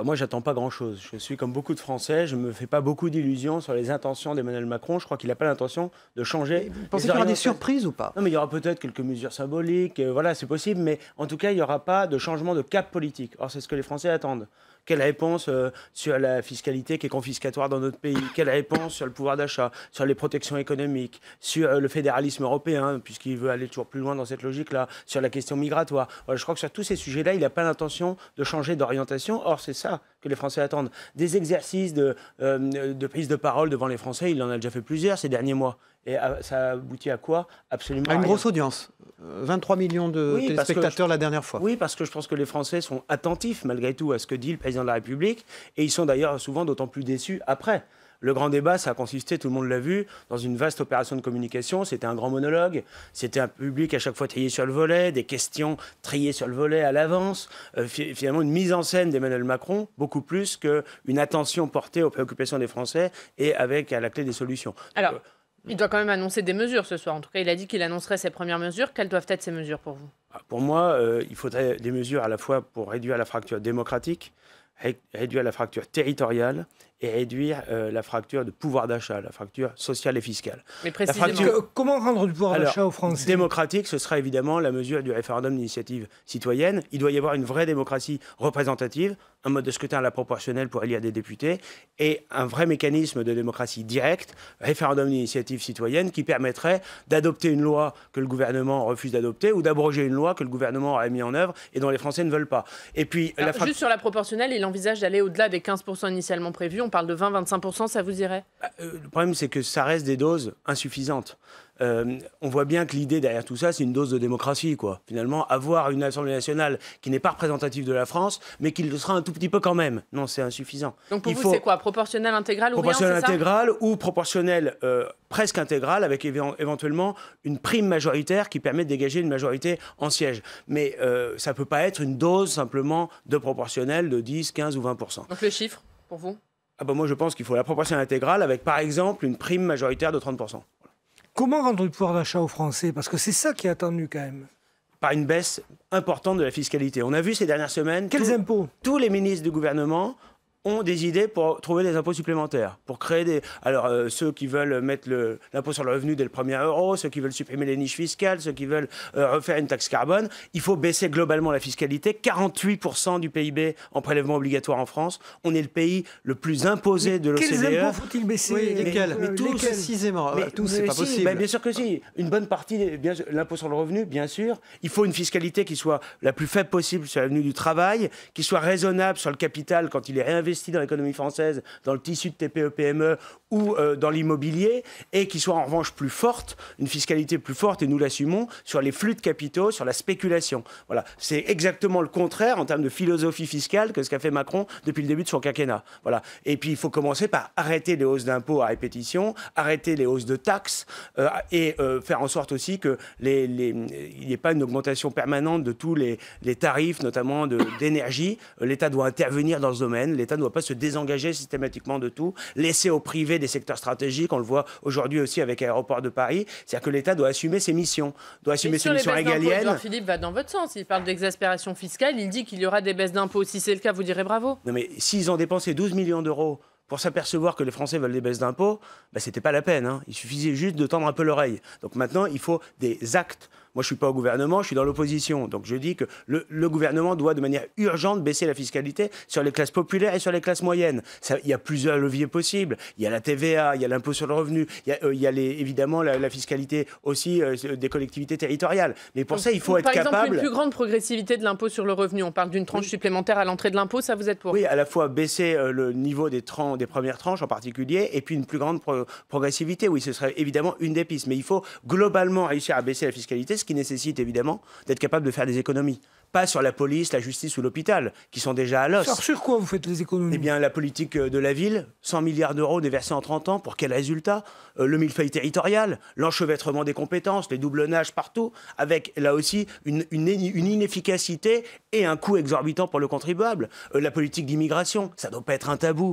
Moi, j'attends pas grand-chose. Je suis comme beaucoup de Français, je me fais pas beaucoup d'illusions sur les intentions d'Emmanuel Macron. Je crois qu'il n'a pas l'intention de changer. Vous pensez qu'il y aura des surprises ou pas? Non, mais il y aura peut-être quelques mesures symboliques, voilà, c'est possible, mais en tout cas, il n'y aura pas de changement de cap politique. Or, c'est ce que les Français attendent. Quelle réponse sur la fiscalité qui est confiscatoire dans notre pays? Quelle réponse sur le pouvoir d'achat, sur les protections économiques, sur le fédéralisme européen, puisqu'il veut aller toujours plus loin dans cette logique-là, sur la question migratoire? Voilà, je crois que sur tous ces sujets-là, il n'a pas l'intention de changer d'orientation. Or, c'est ça que les Français attendent. Des exercices de prise de parole devant les Français, il en a déjà fait plusieurs ces derniers mois. Et ça aboutit à quoi? Absolument à une rien. grosse audience. 23 millions de téléspectateurs la dernière fois. Oui, parce que je pense que les Français sont attentifs malgré tout à ce que dit le président de la République. Et ils sont d'ailleurs souvent d'autant plus déçus après. Le grand débat, ça a consisté, tout le monde l'a vu, dans une vaste opération de communication. C'était un grand monologue. C'était un public à chaque fois trié sur le volet, des questions triées sur le volet à l'avance. Finalement, une mise en scène d'Emmanuel Macron, beaucoup plus qu'une attention portée aux préoccupations des Français et avec à la clé des solutions. Alors, il doit quand même annoncer des mesures ce soir. En tout cas, il a dit qu'il annoncerait ses premières mesures. Quelles doivent être ces mesures pour vous? Pour moi, il faudrait des mesures à la fois pour réduire la fracture démocratique, réduire la fracture territoriale et réduire la fracture de pouvoir d'achat, la fracture sociale et fiscale. Mais précisément, comment rendre du pouvoir d'achat aux Français? Démocratique, ce sera évidemment la mesure du référendum d'initiative citoyenne. Il doit y avoir une vraie démocratie représentative, un mode de scrutin à la proportionnelle pour élire des députés et un vrai mécanisme de démocratie directe, référendum d'initiative citoyenne, qui permettrait d'adopter une loi que le gouvernement refuse d'adopter ou d'abroger une loi que le gouvernement aurait mis en œuvre et dont les Français ne veulent pas. Et puis, juste sur la proportionnelle, il envisage d'aller au-delà des 15% initialement prévus. On parle de 20-25%, ça vous irait? Le problème, c'est que ça reste des doses insuffisantes. On voit bien que l'idée derrière tout ça, c'est une dose de démocratie, quoi. Finalement, avoir une Assemblée nationale qui n'est pas représentative de la France, mais qui le sera un tout petit peu quand même. Non, c'est insuffisant. Donc pour vous, c'est quoi? Proportionnel intégral ou rien, proportionnel c'est ça? intégral ou proportionnel presque intégral, avec éventuellement une prime majoritaire qui permet de dégager une majorité en siège. Mais ça ne peut pas être une dose simplement de proportionnel de 10, 15 ou 20%. Donc le chiffre, pour vous? Moi, je pense qu'il faut la proportionnelle intégrale avec, par exemple, une prime majoritaire de 30%. Comment rendre du pouvoir d'achat aux Français? Parce que c'est ça qui est attendu quand même. Par une baisse importante de la fiscalité. On a vu ces dernières semaines... Quels impôts? Tous les ministres du gouvernement ont des idées pour trouver des impôts supplémentaires, pour créer des... Alors, ceux qui veulent mettre l'impôt sur le revenu dès le premier euro, ceux qui veulent supprimer les niches fiscales, ceux qui veulent refaire une taxe carbone. Il faut baisser globalement la fiscalité. 48% du PIB en prélèvement obligatoire en France. On est le pays le plus imposé de l'OCDE. Quels impôts faut-il baisser? Oui, lesquels? Mais tous précisément. Tous, c'est pas possible. Bien sûr que si. Une bonne partie, l'impôt sur le revenu, bien sûr. Il faut une fiscalité qui soit la plus faible possible sur le revenu du travail, qui soit raisonnable sur le capital quand il est réinvesti dans l'économie française, dans le tissu de TPE-PME ou dans l'immobilier, et qui soit en revanche plus forte, une fiscalité plus forte, et nous l'assumons, sur les flux de capitaux, sur la spéculation. Voilà. C'est exactement le contraire en termes de philosophie fiscale que ce qu'a fait Macron depuis le début de son quinquennat. Voilà. Et puis il faut commencer par arrêter les hausses d'impôts à répétition, arrêter les hausses de taxes et faire en sorte aussi qu'il n'y ait pas une augmentation permanente de tous les tarifs, notamment d'énergie. L'État doit intervenir dans ce domaine. L'État ne doit pas se désengager systématiquement de tout, laisser au privé des secteurs stratégiques. On le voit aujourd'hui aussi avec Aéroports de Paris. C'est-à-dire que l'État doit assumer ses missions, doit assumer ses missions régaliennes. Édouard Philippe va dans votre sens. Il parle d'exaspération fiscale. Il dit qu'il y aura des baisses d'impôts. Si c'est le cas, vous direz bravo. Non, mais s'ils ont dépensé 12 millions d'euros pour s'apercevoir que les Français veulent des baisses d'impôts, c'était pas la peine. Il suffisait juste de tendre un peu l'oreille. Donc maintenant, il faut des actes. Moi, je ne suis pas au gouvernement, je suis dans l'opposition. Donc je dis que le gouvernement doit de manière urgente baisser la fiscalité sur les classes populaires et sur les classes moyennes. Il y a plusieurs leviers possibles. Il y a la TVA, il y a l'impôt sur le revenu, il y a évidemment la fiscalité aussi des collectivités territoriales. Mais pour ça, il faut être capable... Par exemple, une plus grande progressivité de l'impôt sur le revenu. On parle d'une tranche supplémentaire à l'entrée de l'impôt, ça vous êtes pour? Oui, à la fois baisser le niveau des premières tranches en particulier, et puis une plus grande progressivité. Oui, ce serait évidemment une des pistes. Mais il faut globalement réussir à baisser la fiscalité, ce qui nécessite évidemment d'être capable de faire des économies. Pas sur la police, la justice ou l'hôpital, qui sont déjà à l'os. Alors sur quoi vous faites les économies? Eh bien, la politique de la ville, 100 milliards d'euros déversés en 30 ans, pour quel résultat? Le millefeuille territorial, l'enchevêtrement des compétences, les doublonnages partout, avec là aussi une inefficacité et un coût exorbitant pour le contribuable. La politique d'immigration, ça ne doit pas être un tabou.